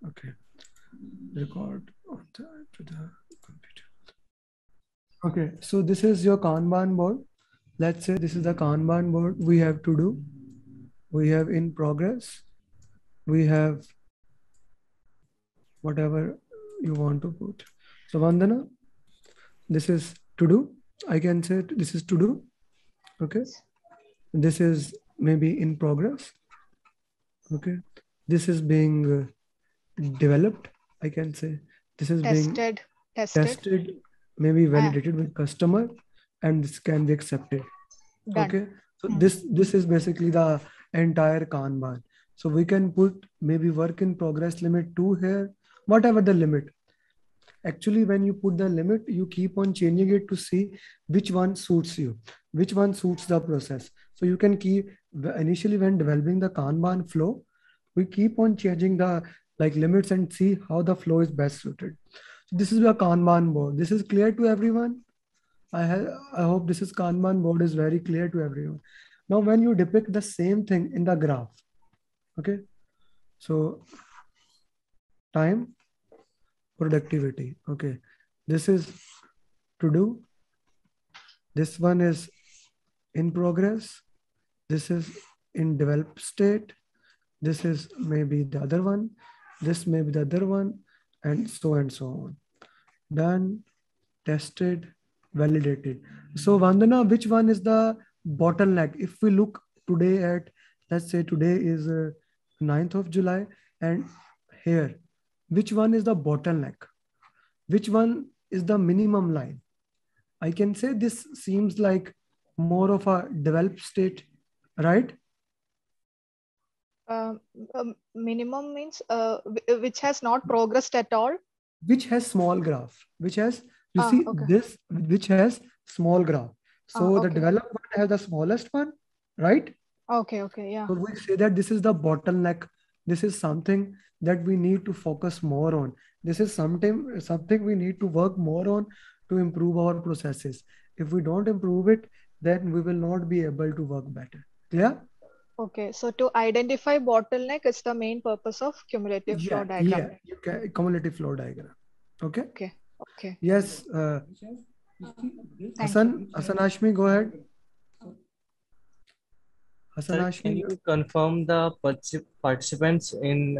Okay. Record on time to the computer. Okay, so this is your Kanban board. Let's say this is the Kanban board we have to do. We have in progress. We have whatever you want to put. So Vandana, this is to do. I can say this is to do. Okay. This is maybe in progress. Okay. This is being developed. I can say this is being tested, maybe validated with customer, and this can be accepted. Done. Okay. So this is basically the entire Kanban. So we can put maybe work in progress limit 2 here, whatever the limit. Actually, when you put the limit, you keep on changing it to see which one suits you, which one suits the process. So you can keep initially when developing the Kanban flow, we keep on changing the like limits and see how the flow is best suited. So this is your Kanban board. This is clear to everyone. I hope this is Kanban board is very clear to everyone. Now, when you depict the same thing in the graph, okay. So time, productivity. Okay, this is to do. This one is in progress. This is in developed state. This is maybe the other one. This may be the other one, and so on. Done, tested, validated. So Vandana, which one is the bottleneck? If we look today at, let's say today is 9th of July, and here, which one is the bottleneck? Which one is the minimum line? I can say this seems like more of a developed state, right? Minimum means which has not progressed at all. Which has small graph, which has, you see Okay. this, which has small graph. So the developed one has the smallest one, right? Okay, yeah. So we say that this is the bottleneck. This is something that we need to focus more on. This is something we need to work more on to improve our processes. If we don't improve it, then we will not be able to work better. Clear? Okay, so to identify bottleneck is the main purpose of cumulative flow diagram. Yeah, you can, cumulative flow diagram. Okay. Okay. Yes. Hassan Ashmi, go ahead. Hassan Sir, Ashmi, can you confirm the participants in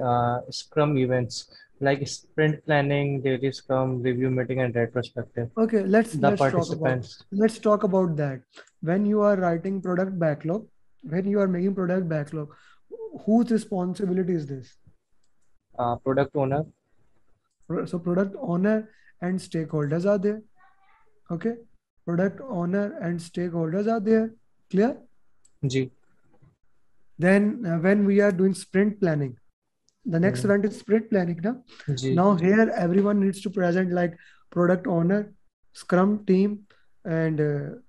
Scrum events like sprint planning, daily Scrum, review meeting, and retrospective? Okay, let's talk about that. When you are writing product backlog, when you are making product backlog, whose responsibility is this? Product owner. So product owner and stakeholders are there. Okay, product owner and stakeholders are there. Clear? Ji. Then when we are doing sprint planning, the next event is sprint planning. Now here everyone needs to present like product owner, Scrum team, and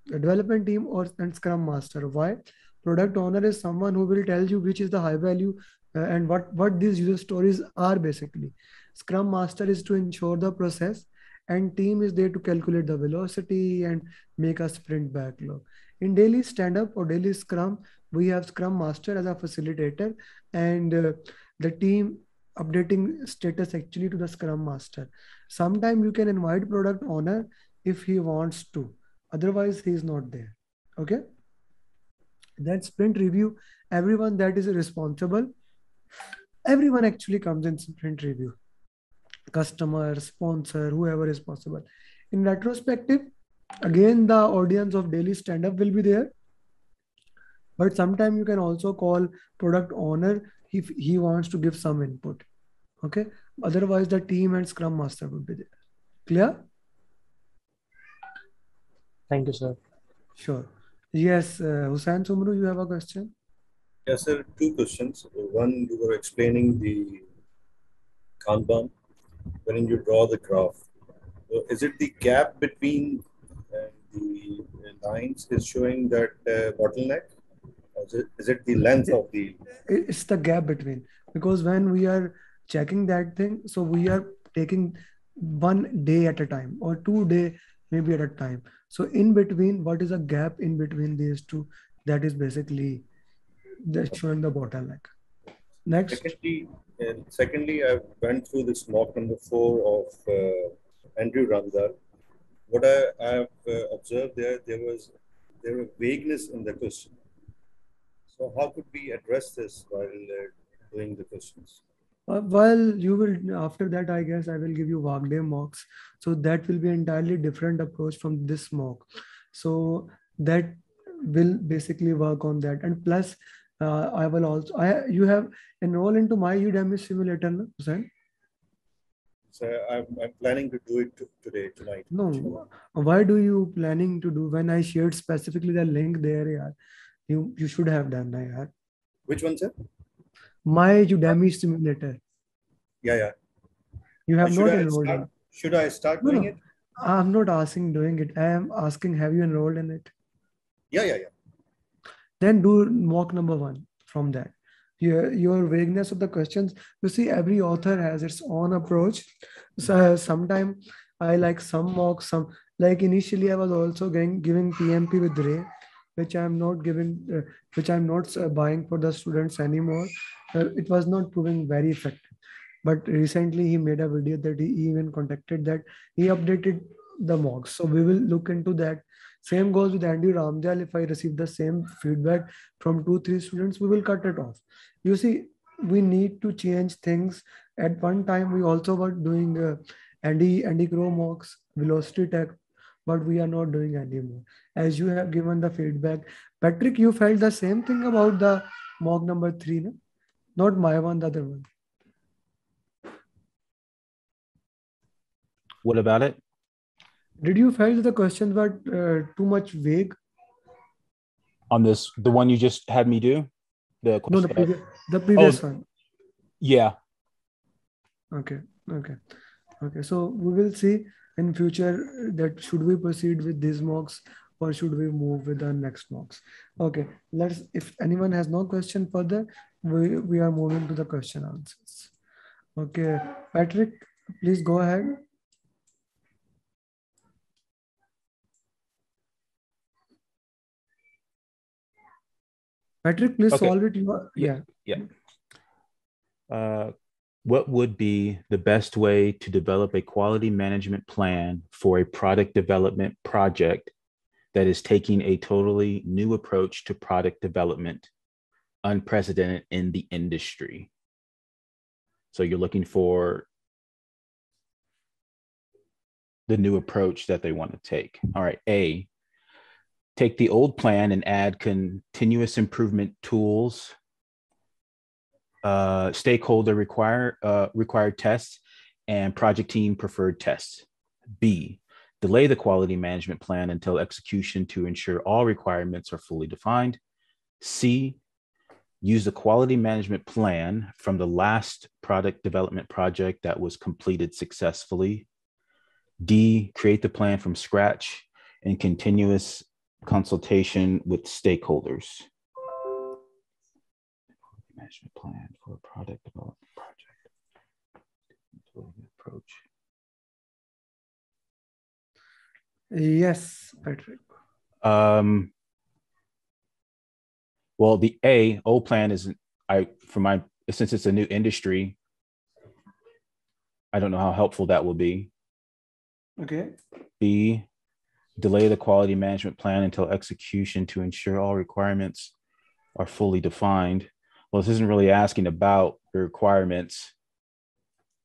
development team and Scrum master. Why? Product owner is someone who will tell you which is the high value and what these user stories are basically. Scrum master is to ensure the process, and team is there to calculate the velocity and make a sprint backlog. In daily stand-up or daily Scrum, we have Scrum master as a facilitator, and the team updating status actually to the Scrum master. Sometimes you can invite product owner if he wants to, otherwise he is not there. Okay. Then sprint review, everyone that is responsible, everyone actually comes in sprint review. Customer, sponsor, whoever is possible. In retrospective, again the audience of daily stand-up will be there, but sometimes you can also call product owner if he wants to give some input. Okay, otherwise the team and Scrum master would be there. Clear? Thank you, sir. Sure. Yes, Hussain Sumru, you have a question? Yes, sir. Two questions. One, you were explaining the Kanban when you draw the graph. Is it the gap between the lines is showing that bottleneck? Or is it the length of the? It's the gap between, because when we are checking that thing, so we are taking 1 day at a time or 2 day maybe at a time. So in between, what is a gap in between these two? That is basically showing the bottleneck. Next. Secondly, I went through this mock number 4 of Andrew Ramdar. What I have observed there was vagueness in the question. So how could we address this while doing the questions? Well, you will, after that, I guess I will give you Wagner mocks. So that will be entirely different approach from this mock. So that will basically work on that. And plus, I will also, you have enrolled into my Udemy simulator, no, Hussain? So I'm planning to do it today, tonight. No, why do you planning to do when I shared specifically the link there? Yeah, you should have done that. Yeah. Which one, sir? My Udemy simulator. Yeah. You have not enrolled in. Should I start doing it? I'm not asking doing it. I am asking, have you enrolled in it? Yeah. Then do mock number 1 from that. Your vagueness of the questions. You see, every author has its own approach. So sometimes I like some mocks, some like initially I was also giving PMP with Ray, which I'm not giving, which I'm not buying for the students anymore. It was not proving very effective. But recently he made a video that he even contacted that he updated the mocks. So we will look into that. Same goes with Andy Ramjal. If I receive the same feedback from 2-3 students, we will cut it off. You see, we need to change things. At one time, we also were doing Andy Crow mocks, velocity tech, but we are not doing anymore. As you have given the feedback, Patrick, you felt the same thing about the mock number 3, no? Not my one, the other one. What about it? Did you feel the questions were too much vague? On this, the one you just had me do? No, the previous one. Yeah. Okay. So we will see in future that should we proceed with these mocks or should we move with the next mocks? Okay, if anyone has no question further, we are moving to the question answers. Okay, Patrick, please go ahead. Patrick, please solve it. What would be the best way to develop a quality management plan for a product development project that is taking a totally new approach to product development, unprecedented in the industry? So you're looking for the new approach that they want to take. All right, A, take the old plan and add continuous improvement tools, stakeholder required tests, and project team preferred tests. B, delay the quality management plan until execution to ensure all requirements are fully defined. C, use the quality management plan from the last product development project that was completed successfully. D, create the plan from scratch in continuous consultation with stakeholders. Management plan for a product development project. Approach. Yes, Patrick. Well, the old plan isn't, since it's a new industry, I don't know how helpful that will be. Okay. B, delay the quality management plan until execution to ensure all requirements are fully defined. Well, this isn't really asking about the requirements.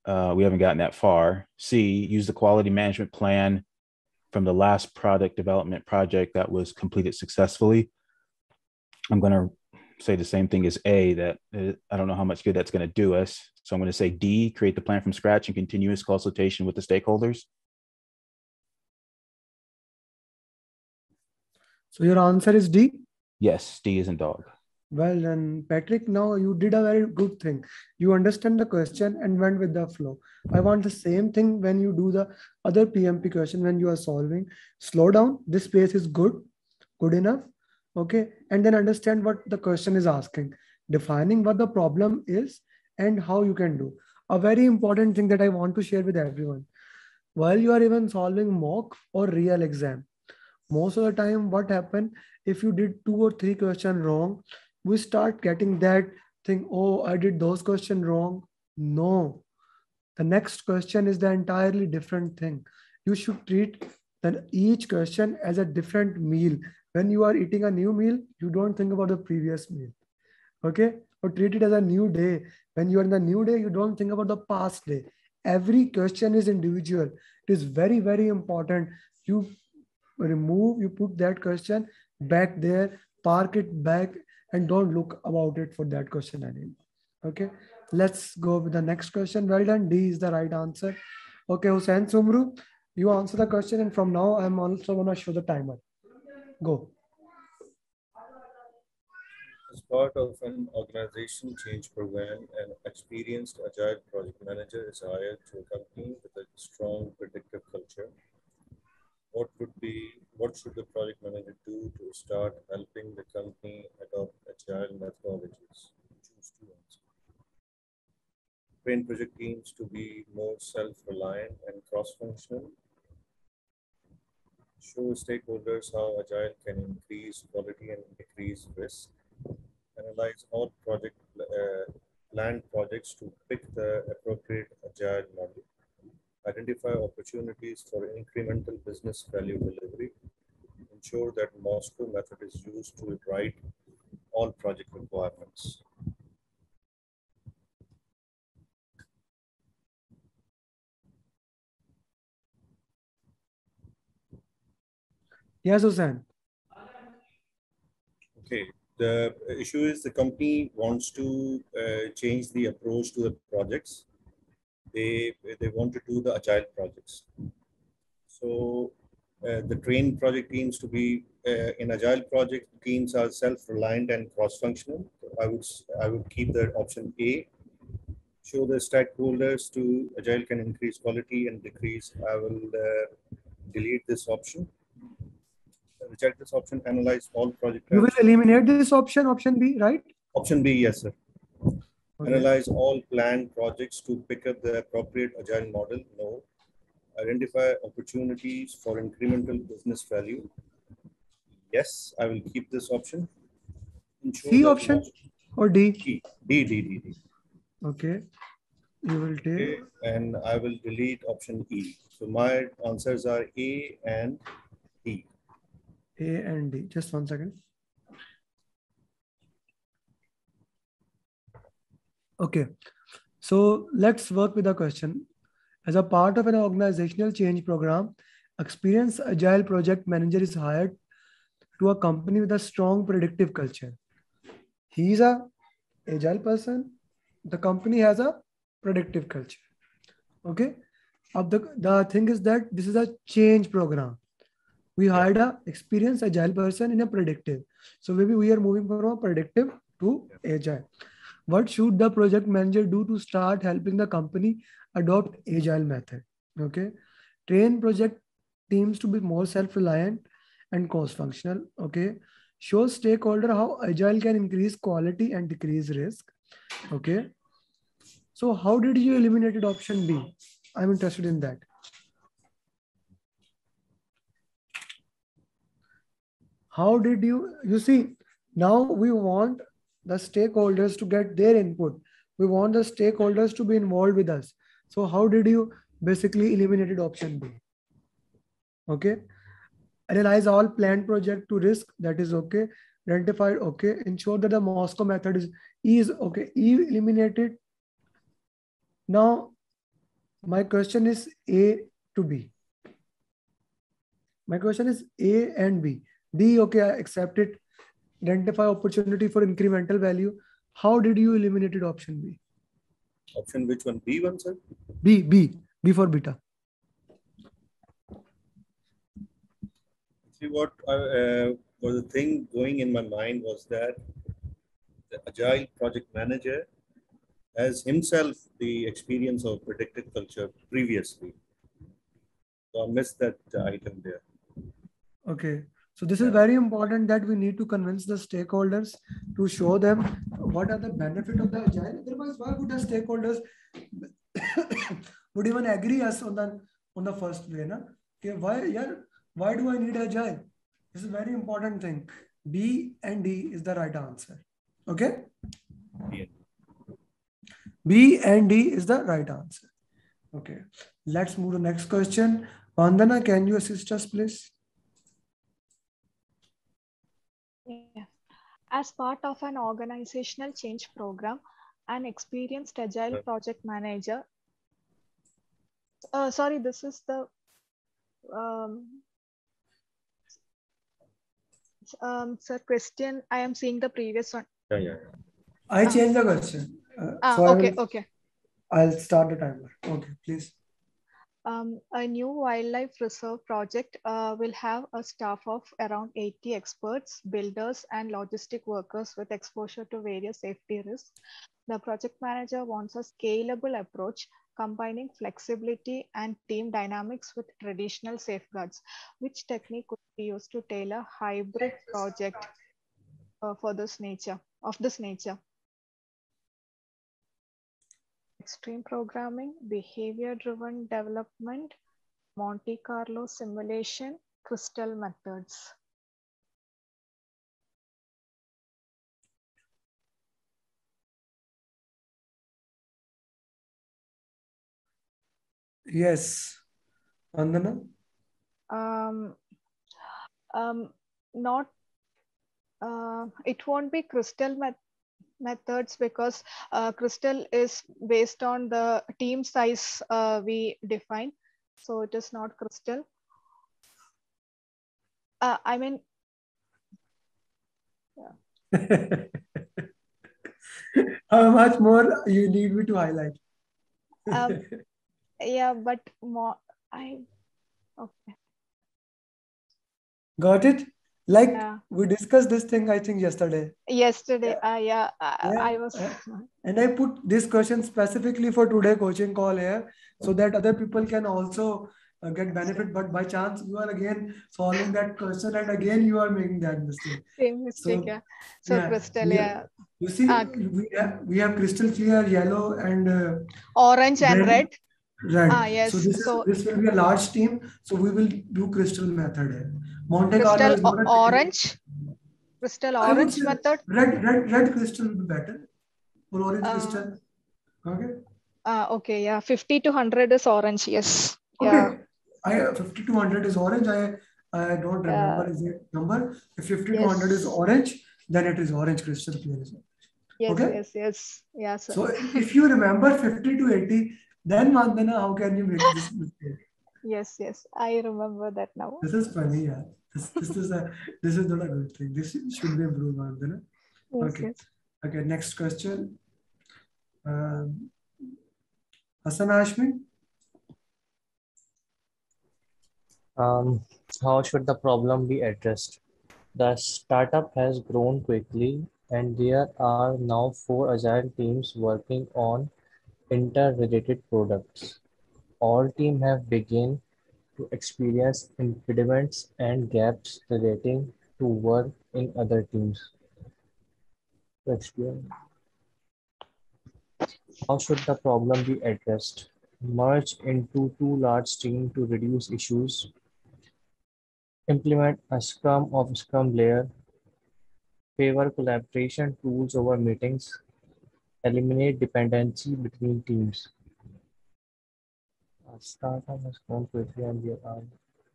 We haven't gotten that far. C, use the quality management plan from the last product development project that was completed successfully. I'm going to say the same thing as A, that I don't know how much good that's going to do us. So I'm going to say D, create the plan from scratch in continuous consultation with the stakeholders. So your answer is D? Yes, D is in dog. Well then, Patrick, now you did a very good thing. You understand the question and went with the flow. I want the same thing when you do the other PMP question when you are solving. Slow down. This pace is good enough. Okay. And then understand what the question is asking. Defining what the problem is and how you can do. A very important thing that I want to share with everyone. While you are even solving mock or real exam, most of the time what happened, if you did 2 or 3 questions wrong, we start getting that think, oh, I did those questions wrong. No, the next question is the entirely different thing. You should treat each question as a different meal. When you are eating a new meal, you don't think about the previous meal. Okay? Or treat it as a new day. When you are in the new day, you don't think about the past day. Every question is individual. It is very, very important. You put that question back there, park it back, and don't look about it for that question anymore. Okay, let's go with the next question. Well done. D is the right answer. Okay, Hussain Sumru, you answer the question, and from now I'm also gonna show the timer. Go. As part of an organization change program, an experienced agile project manager is hired to a company with a strong predictive culture. What should the project manager do to start helping the company adopt agile methodologies? Choose two answers. Train project teams to be more self-reliant and cross-functional. Show stakeholders how agile can increase quality and decrease risk. Analyze all planned projects to pick the appropriate agile model. Identify opportunities for incremental business value delivery. Ensure that Moscow method is used to write all project requirements. Yes, Hussain. Okay. The issue is the company wants to change the approach to the projects. They want to do the agile projects. So the train project teams to be in agile project teams are self-reliant and cross-functional. I would keep the option A. Show the stakeholders to agile can increase quality and decrease. I will delete this option. Reject this option. Analyze all project. You will eliminate this option, option B, right? Option B, yes, sir. Okay. Analyze all planned projects to pick up the appropriate agile model. No. Identify opportunities for incremental business value. Yes, I will keep this option. C option or D? D. Okay. You will take. Okay, and I will delete option E. So my answers are A and D. A and D. Just 1 second. Okay. So let's work with the question. As a part of an organizational change program, experienced agile project manager is hired to a company with a strong predictive culture. He is a agile person. The company has a predictive culture. Okay. The thing is that this is a change program. We hired a experienced agile person in a predictive. So maybe we are moving from a predictive to agile. What should the project manager do to start helping the company adopt agile method? Okay. Train project teams to be more self-reliant and cross-functional. Okay. Show stakeholder how agile can increase quality and decrease risk. Okay. So how did you eliminate option B? I'm interested in that. How did you see, now we want the stakeholders to get their input. We want the stakeholders to be involved with us. So how did you basically eliminated option B? Okay. Analyze all planned project to risk. That is okay. Identified. Okay. Ensure that the Moscow method is okay. E eliminated. Now, my question is A to B. My question is A and B. D, okay, I accept it. Identify opportunity for incremental value. How did you eliminate option B? Option which one? B one, sir? B for beta. See, what was the thing going in my mind was that the agile project manager has himself the experience of predictive culture previously. So I missed that item there. Okay. So this is very important that we need to convince the stakeholders to show them what are the benefits of the agile. Otherwise, why would the stakeholders would even agree us on the first way? Na? Okay, why do I need agile? This is a very important thing. B and D is the right answer. Okay? Yeah. B and D is the right answer. Okay, let's move to the next question. Vandana, can you assist us, please? Yeah. As part of an organizational change program, an experienced agile project manager. Sorry, this is the sir question. I am seeing the previous one. Yeah. I changed the question. Okay. I'll start the timer. Okay, please. A new wildlife reserve project will have a staff of around 80 experts, builders, and logistic workers with exposure to various safety risks. The project manager wants a scalable approach combining flexibility and team dynamics with traditional safeguards. Which technique could be used to tailor hybrid project for this nature? Extreme programming, behavior-driven development, Monte Carlo simulation, crystal methods. Yes. Vandana? Not, it won't be crystal methods because crystal is based on the team size we define. So it is not crystal. I mean, yeah. How much more you need me to highlight? Yeah, but more, okay. Got it? Like we discussed this thing, I think yesterday. I was. And I put this question specifically for today coaching call here so that other people can also get benefit. But by chance, you are again solving that question and again you are making that mistake. Same mistake, So crystal, You see, we have crystal clear, yellow and orange and red. Yes. So this will be a large team. So we will do crystal method here. Monte Crystal Carlo is not orange. Crystal orange method. Red crystal will be better. Or orange crystal. Okay. Okay. Yeah. 50 to 100 is orange. Yes. Okay. 50 to 100 is orange. I don't remember is it number. If 50 to 100 is orange, then it is orange crystal clear. Yes. Okay? Yes. Yeah. Sir. So if you remember 50 to 80, then Vandana, how can you make this mistake? Yes. I remember that now. This is funny, yeah. This is not a good thing. This should be improved, Vandana. Okay. Yes. Okay. Next question. Hassan Ashmi. How should the problem be addressed? The startup has grown quickly, and there are now 4 agile teams working on interrelated products. All teams have begun to experience impediments and gaps relating to work in other teams. How should the problem be addressed? Merge into 2 large teams to reduce issues. Implement a Scrum layer. Favor collaboration tools over meetings. Eliminate dependency between teams. Startup has grown quickly and there are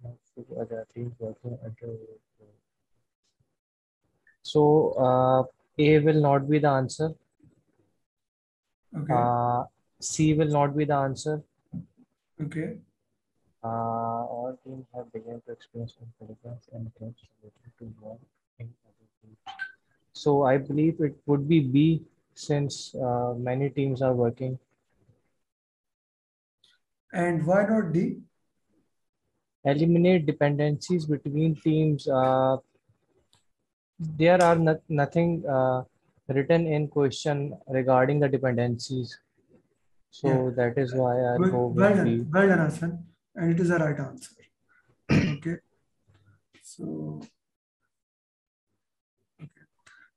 now 4 other teams working under. So A will not be the answer. Okay. C will not be the answer. Okay. All teams have begun to experience intelligence and gaps related to work in other teams. So I believe it would be B since many teams are working. And why not D? Eliminate dependencies between teams. There are nothing written in question regarding the dependencies. So that is why I'll go with B. Well done, Hassan. And it is the right answer. Okay.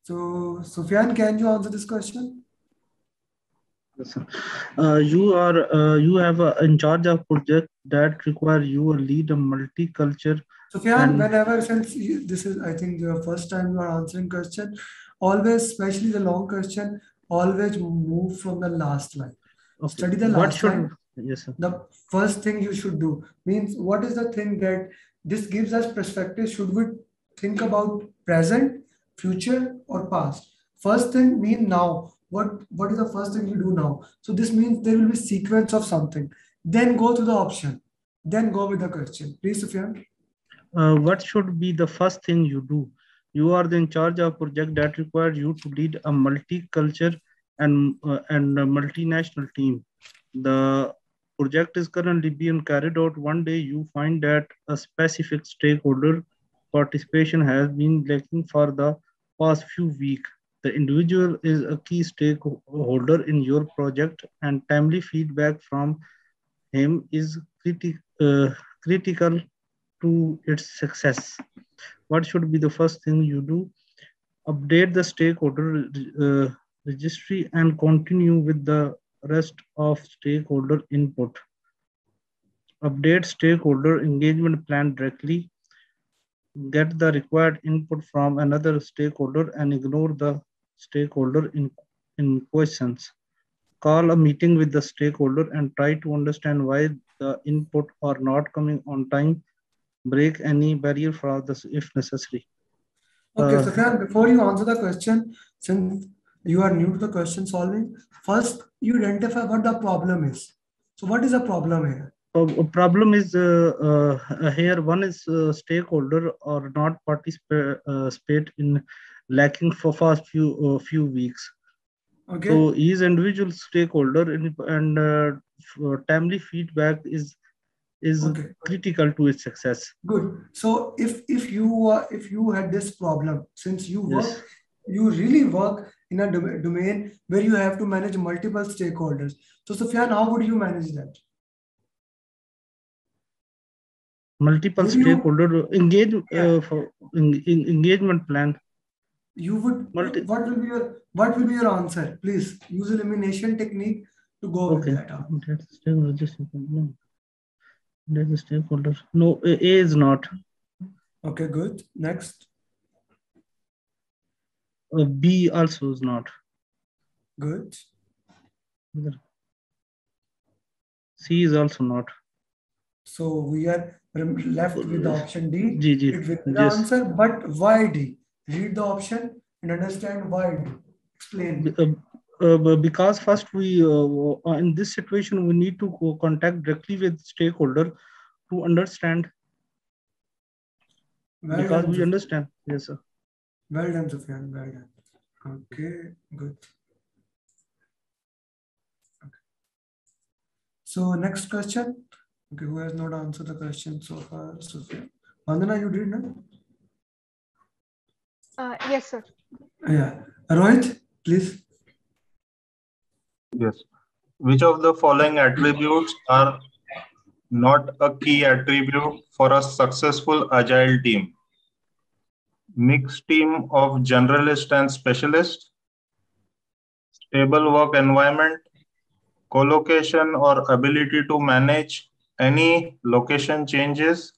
So Sufyan, can you answer this question? Yes, you have in charge of project that require you lead a multicultural. Sufyan, since this is, I think, your first time you are answering question, always, especially the long question, always move from the last line. Okay. Study the What last should, line. yes, sir. The first thing you should do means what is the thing that this gives us perspective? Should we think about present, future, or past? First thing mean now. What is the first thing you do now? So this means there will be sequence of something. Then go to the option. Then go with the question. Please, Sufyan. What should be the first thing you do? You are in charge of project that requires you to lead a multicultural and a multinational team. The project is currently being carried out. One day you find that a specific stakeholder participation has been lacking for the past few weeks. The individual is a key stakeholder in your project, and timely feedback from him is critical to its success. What should be the first thing you do? Update the stakeholder registry and continue with the rest of stakeholder input. Update stakeholder engagement plan directly. Get the required input from another stakeholder and ignore the stakeholder in questions. Call a meeting with the stakeholder and try to understand why the input are not coming on time. Break any barrier for this if necessary. Okay, Sufyan, before you answer the question, since you are new to the question solving, first you identify what the problem is. So what is the problem here? Problem is here one is stakeholder or not participate in lacking for past few weeks. Okay. So each individual stakeholder and timely feedback is Okay. critical to its success. Good. So if you had this problem, since you work, you really work in a domain where you have to manage multiple stakeholders. So Sufyan, how would you manage that? Multiple stakeholder engagement plan. You would what will be your answer? Please use elimination technique to go with that. There's a stakeholder. No, A is not. Okay, good. Next. B also is not. Good. C is also not. So we are left with the option D. G. It will be the answer, but why D? Read the option and understand why D. Explain. Because first we in this situation we need to contact directly with stakeholder to understand. Well because done, we understand. Yes, sir. Well done, Sufyan. Well done. Okay, good. Okay. So next question. Okay, who has not answered the question so far? Sufyan. Vandana, you did, no? Yes, sir. Yeah. Rohit, please. Yes. Which of the following attributes are not a key attribute for a successful agile team? Mixed team of generalist and specialist, stable work environment, collocation or ability to manage any location changes,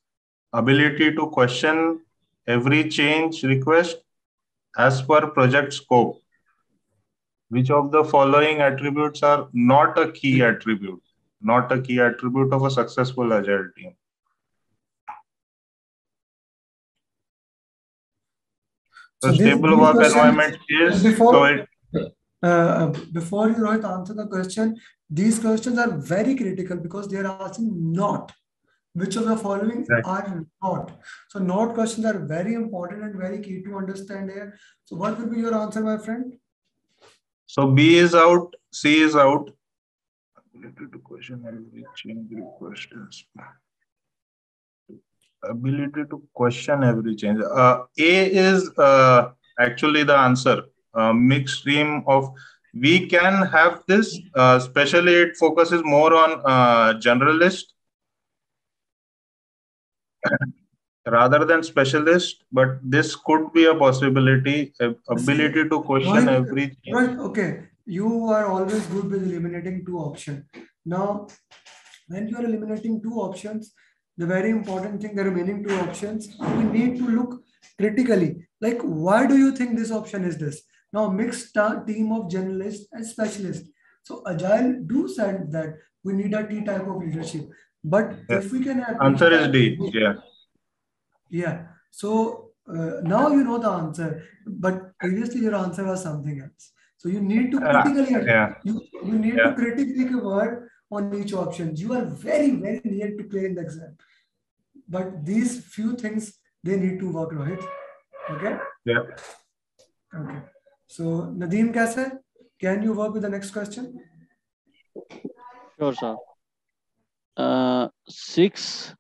ability to question every change request as per project scope. Which of the following attributes are not a key attribute? Not a key attribute of a successful agile team. So stable work environment is before you Rohit answer the question, these questions are very critical because they are asking not. Which of the following are not? So not questions are very important and very key to understand here. So what will be your answer, my friend? So B is out, C is out. Ability to question every change request. Ability to question every change. A is actually the answer. Mixed stream of. We can have this, especially it focuses more on generalist rather than specialist, but this could be a possibility. Ability to question every change. Right, okay. You are always good with eliminating two options. Now, when you are eliminating two options, the very important thing, the remaining two options, we need to look critically. Like, why do you think this option is this? Now mixed team of generalists and specialists. So agile do said that we need a T type of leadership, but Yeah. if we can have Answer is D. Yeah. yeah. So now you know the answer, but previously your answer was something else. So you need to critically Yeah. you need to critically take a word on each option. You are very near to clearing the exam, but these few things they need to work, right? Okay. Yeah. Okay. So Nadeem Kaisa, can you work with the next question? Sure, sir. 6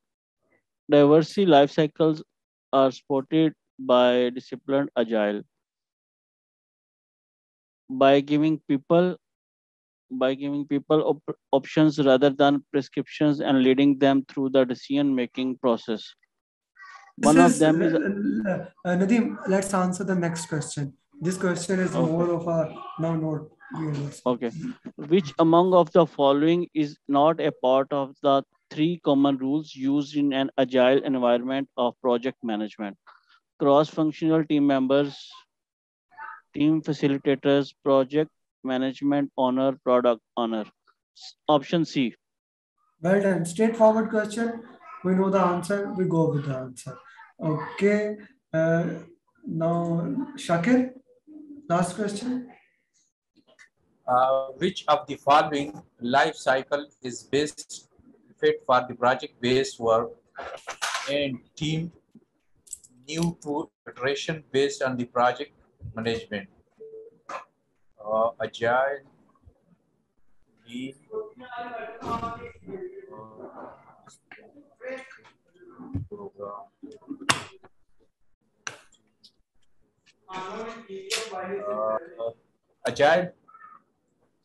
diversity life cycles are spotted by disciplined agile by giving people options rather than prescriptions and leading them through the decision making process. One of them is Nadeem. Let's answer the next question. This question is more of a now not realistic. okay. Which among of the following is not a part of the 3 common rules used in an agile environment of project management? Cross-functional team members, team facilitators, project management owner, product owner. Option C. Well done. Straightforward question. We know the answer. We go with the answer. Okay. Now, Shakir, last question. Which of the following life cycle is best fit for the project-based work and team new to iteration based on the project management? Agile, lean, program. Agile.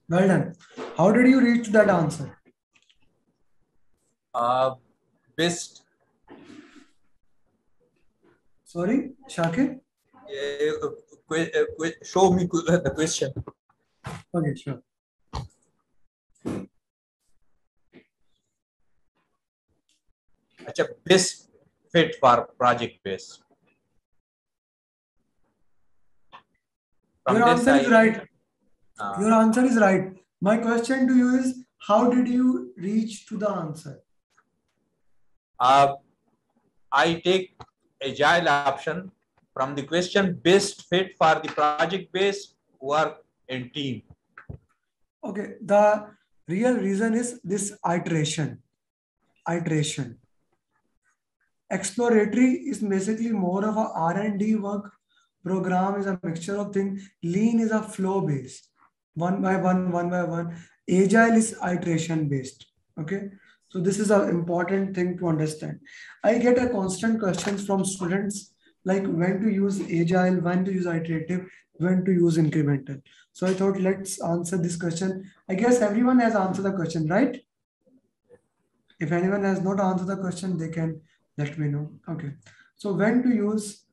Well done. How did you reach that answer? Best. Sorry, Shakir? Show me the question. Okay, sure. Best fit for project base. Your answer is right. Your answer is right. My question to you is, how did you reach to the answer? I take agile option from the question best fit for the project based work and team. Okay, the real reason is this iteration. Exploratory is basically more of a R&D work. Program is a mixture of things. Lean is a flow based, one by one. Agile is iteration based. Okay, so this is an important thing to understand. I get a constant questions from students like when to use agile, when to use iterative, when to use incremental. So I thought let's answer this question. I guess everyone has answered the question, right? If anyone has not answered the question, they can let me know. Okay. So when to use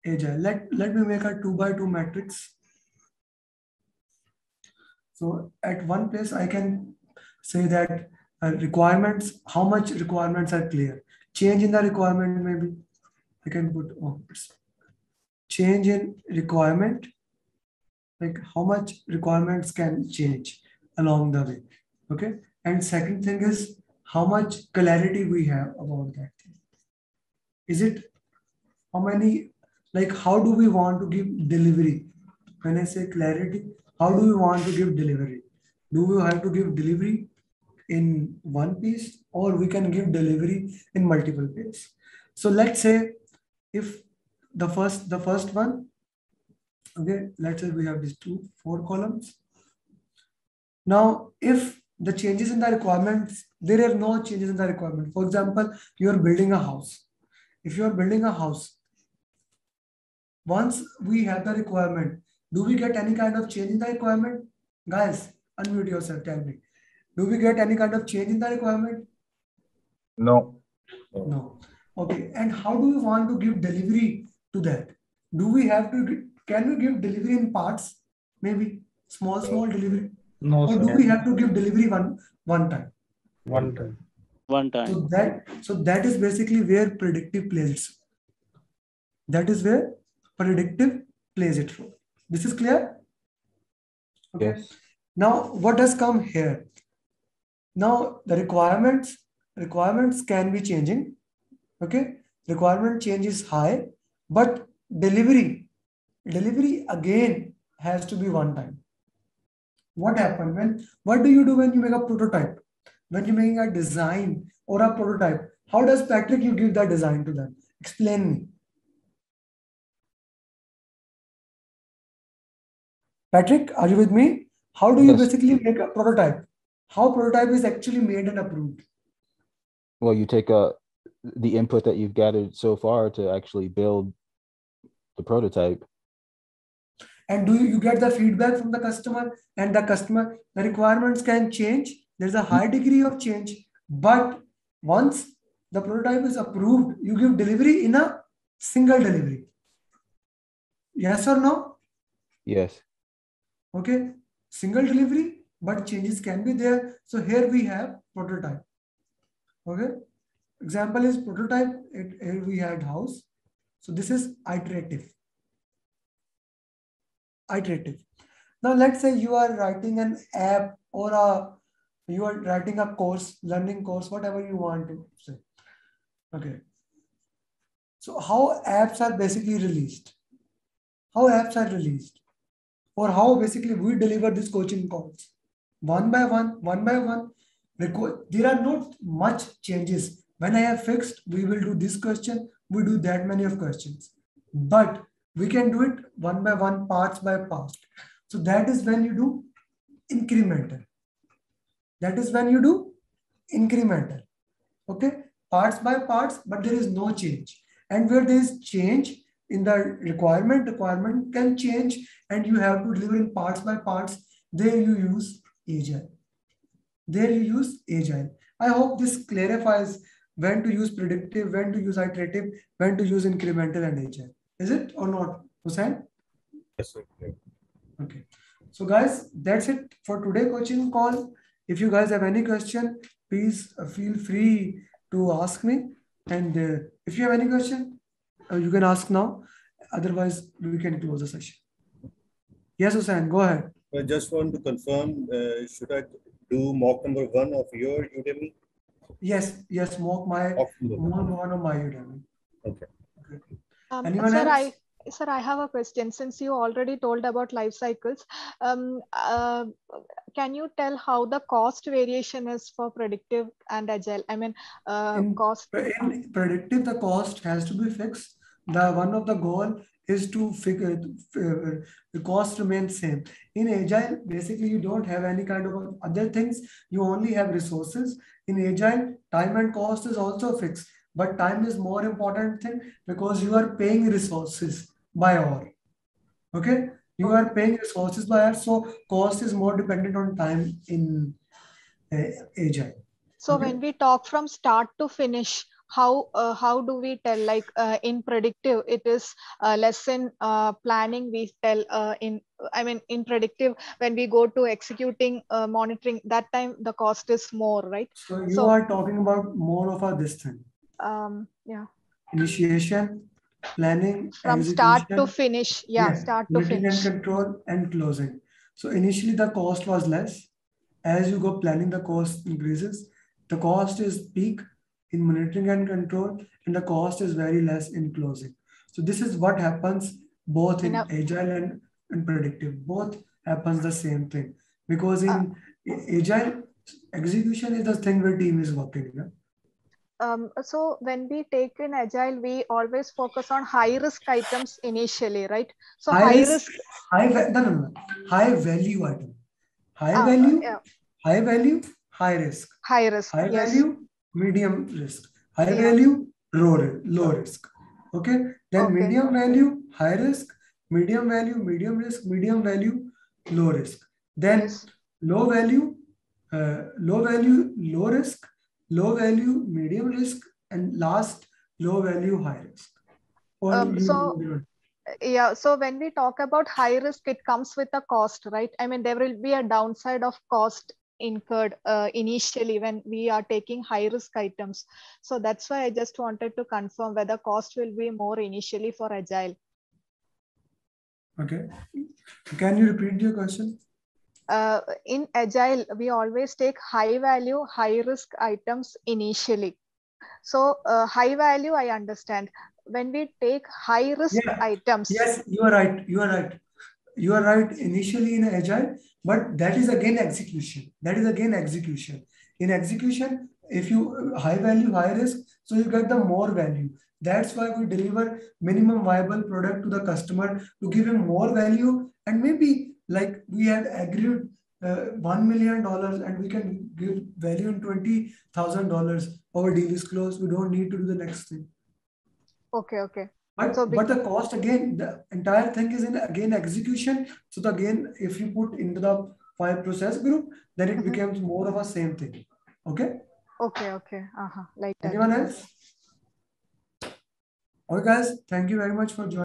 agile? Let me make a 2x2 matrix. So at one place, I can say that requirements, how much requirements are clear. Change in the requirement, maybe I can put change in requirement, like how much requirements can change along the way. Okay. And second thing is how much clarity we have about that thing. Is it how many, like how do we want to give delivery? When I say clarity, how do we want to give delivery? Do we have to give delivery in one piece or we can give delivery in multiple pieces? So let's say if the first one, okay, let's say we have these 4 columns. Now, if the changes in the requirements, there are no changes in the requirement. For example, you are building a house. If you are building a house, once we have the requirement, do we get any kind of change in the requirement? Guys, unmute yourself, tell me. Do we get any kind of change in the requirement? No. No. Okay, and how do we want to give delivery to that? Do we have to, can we give delivery in parts? Maybe small delivery? No, or sir. do we have to give delivery one time? One time. One time. So that is basically where predictive plays. That is where predictive plays its role. This is clear? Okay. Yes. Now, what does come here? Now, the requirements can be changing. Okay. Requirement change is high, but delivery again has to be one time. What happened what do you do when you make a prototype? When you're making a design or a prototype, how does Patrick you give that design to them? Explain me. Patrick, are you with me? How do you Yes. basically make a prototype? How prototype is actually made and approved? Well, you take the input that you've gathered so far to actually build the prototype. And do you get the feedback from the customer? And the requirements can change. There's a high degree of change. But once the prototype is approved, you give delivery in a single delivery. Yes or no? Yes. Okay. Single delivery, but changes can be there. So here we have prototype. Okay. Example is prototype. Here we had house. So this is iterative. Now let's say you are writing an app or you are writing a course, learning course, whatever you want to say. Okay. So how apps are basically released? How apps are released? Or how basically we deliver these coaching calls? One by one. There are not much changes. When I have fixed, we will do this question, we do that many of questions. But we can do it one by one, parts by parts. So that is when you do incremental. Okay, parts by parts, but there is no change. And where there is change in the requirement can change, and you have to deliver in parts by parts. There you use agile. I hope this clarifies when to use predictive, when to use iterative, when to use incremental and agile. Is it or not, Hussain? Yes, sir. Okay. So guys, that's it for today coaching call. If you guys have any question, please feel free to ask me. And if you have any question, you can ask now. Otherwise, we can close the session. Yes, Hussain, go ahead. I just want to confirm, should I do mock number 1 of your Udemy? Yes, mock one of my Udemy. Okay. Anyone sir, else? Sir, I have a question. Since you already told about life cycles, can you tell how the cost variation is for predictive and agile? I mean, cost. In predictive, the cost has to be fixed. One of the goal is to figure the cost remains same. In agile, basically you don't have any kind of other things. You only have resources. In agile, time and cost is also fixed, but time is more important thing because you are paying resources by hour. Okay, you are paying resources by hour, so cost is more dependent on time in agile. So when we talk from start to finish, how do we tell? Like in predictive, it is less in planning. We tell in predictive, when we go to executing, monitoring, that time the cost is more, right? So you are talking about more of this thing. Yeah. Initiation, planning, from execution, start to finish. Start to monitoring finish. and control and closing. So initially the cost was less. As you go planning, the cost increases. The cost is peak in monitoring and control, and the cost is very less in closing. So this is what happens both in agile and predictive. Both happens the same thing, because in agile, execution is the thing where team is working. So when we take in agile, we always focus on high risk items initially, right? So high risk, high value item. High value, high risk. High risk. High yes. value, medium risk. High value, low risk. Okay. Then medium value, high risk. Medium value, medium risk. Medium value, low risk. Then low value, low risk. Low value, medium risk. And last, low value, high risk. So when we talk about high risk, it comes with a cost, right? I mean, there will be a downside of cost incurred initially when we are taking high risk items. So that's why I just wanted to confirm whether cost will be more initially for agile. Okay. Can you repeat your question? In Agile, we always take high value, high risk items initially. So high value, I understand. When we take high risk items. Yes, you are right. You are right. You are right initially in Agile, but that is again execution. That is again execution. In execution, if you high value, high risk, so you get the more value. That's why we deliver minimum viable product to the customer to give him more value. And maybe like we had agreed $1 million and we can give value in $20,000. Our deal is closed. We don't need to do the next thing. Okay. But the cost again, the entire thing is in again execution. So again, if you put into the 5 process group, then it becomes more of a same thing. Okay. Okay. Like that. Anyone else? Okay, guys. Thank you very much for joining.